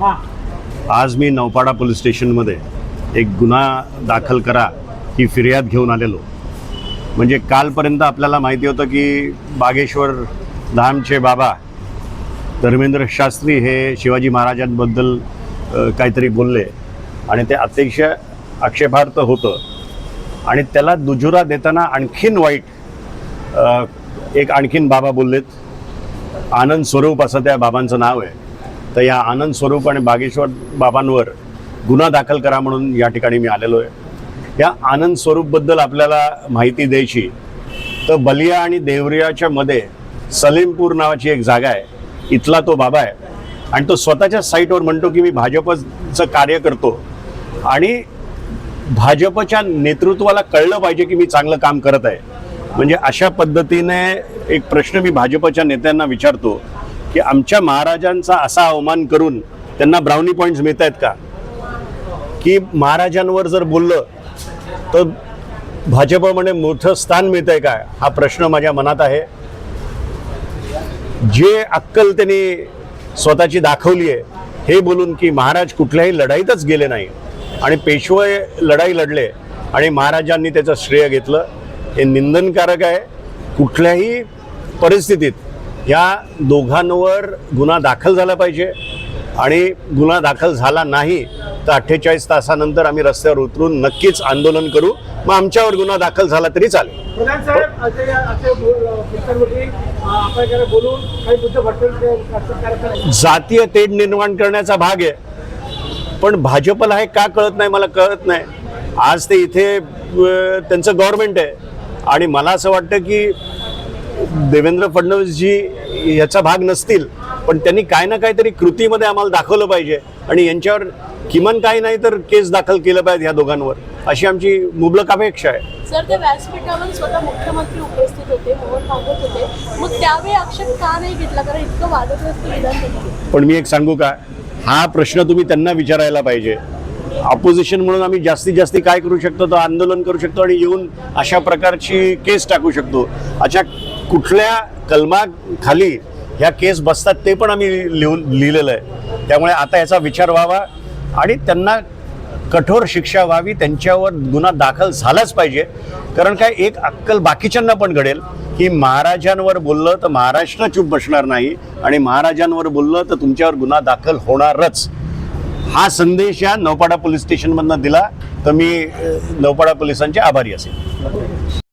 आज मी नौपाडा पोलीस स्टेशनमध्ये एक गुन्हा दाखल करा ही फिर्याद घेऊन आलेलो. म्हणजे कालपर्यंत आपल्याला माहिती होतं की बागेश्वर धामचे बाबा धर्मेंद्र शास्त्री हे शिवाजी महाराजांबद्दल काहीतरी बोलले आणि ते अतिशय आक्षेपार्ह होतं आणि त्याला दुजोरा देताना आणखीन वाईट एक आणखीन बाबा बोललेत. आनंद स्वरूप असं त्या बाबांचं नाव आहे. तर या आनंद स्वरूप आणि बागेश्वर बाबांवर गुन्हा दाखल करा म्हणून या ठिकाणी मी आलेलो आहे. या आनंद स्वरूपबद्दल आपल्याला माहिती द्यायची तर बलिया आणि देवरियाच्या मध्ये सलीमपूर नावाची एक जागा आहे. इथला तो बाबा आहे आणि तो स्वतःच्या साईटवर म्हणतो की मी भाजपचं कार्य करतो आणि भाजपच्या नेतृत्वाला कळलं पाहिजे की मी चांगलं काम करत आहे. म्हणजे अशा पद्धतीने एक प्रश्न मी भाजपच्या नेत्यांना विचारतो की आमच्या महाराजांचा असा अवमान करून त्यांना ब्राउनी पॉईंट्स मिळत आहेत का? की महाराजांवर जर बोललं तर भाजपमध्ये मोठं स्थान मिळत आहे का? हा प्रश्न माझ्या मनात आहे. जे अक्कल त्यांनी स्वतःची दाखवली आहे हे बोलून की महाराज कुठल्याही लढाईतच गेले नाही आणि पेशवे लढाई लढले आणि महाराजांनी त्याचं श्रेय घेतलं, हे निंदनकारक आहे. कुठल्याही परिस्थितीत या दोघांवर गुन्हा दाखल झाला पाहिजे आणि गुन्हा दाखल झाला नाही तर 48 तासानंतर आम्ही रस्त्यावर उतरून नक्कीच आंदोलन करू. मग आमच्यावर गुन्हा दाखल झाला तरी चालेल. जातीय तेढ निर्माण करण्याचा भाग आहे. पण भाजपला हे का कळत नाही मला कळत नाही. आज ते इथे त्यांचं गव्हर्नमेंट आहे आणि मला असं वाटतं की देवेंद्र फडणवीसजी याचा भाग नसतील पण त्यांनी काय ना काहीतरी कृतीमध्ये आम्हाला दाखवलं पाहिजे आणि यांच्यावर किमान काही नाही तर केस दाखल केलं पाहिजे ह्या दोघांवर, अशी आमची मुबलक अपेक्षा आहे. सर, ते व्यासपीठावर स्वतः मुख्यमंत्री उपस्थित होते, मोहन भागवत होते, मग त्यावेळी आक्षेप का नाही घेतला? कारण इतकं वादग्रस्त विधान केलं. पण मी एक सांगू का, हा प्रश्न तुम्ही त्यांना विचारायला पाहिजे. ऑपोजिशन म्हणून आम्ही जास्तीत जास्त काय करू शकतो तर आंदोलन करू शकतो आणि येऊन अशा प्रकारची केस टाकू शकतो. अशा कुठल्या कलमाखाली ह्या केस बसतात ते पण आम्ही लिहिलेलं आहे. त्यामुळे आता याचा विचार व्हावा आणि त्यांना कठोर शिक्षा व्हावी, त्यांच्यावर गुन्हा दाखल झालाच पाहिजे. कारण काय एक अक्कल बाकीच्यांना पण घडेल की महाराजांवर बोललं तर महाराष्ट्र चूप बसणार नाही आणि महाराजांवर बोललं तर तुमच्यावर गुन्हा दाखल होणारच. हा संदेश या नौपाडा पोलीस स्टेशनमधनं दिला तर मी नौपाडा पोलिसांचे आभारी असेल.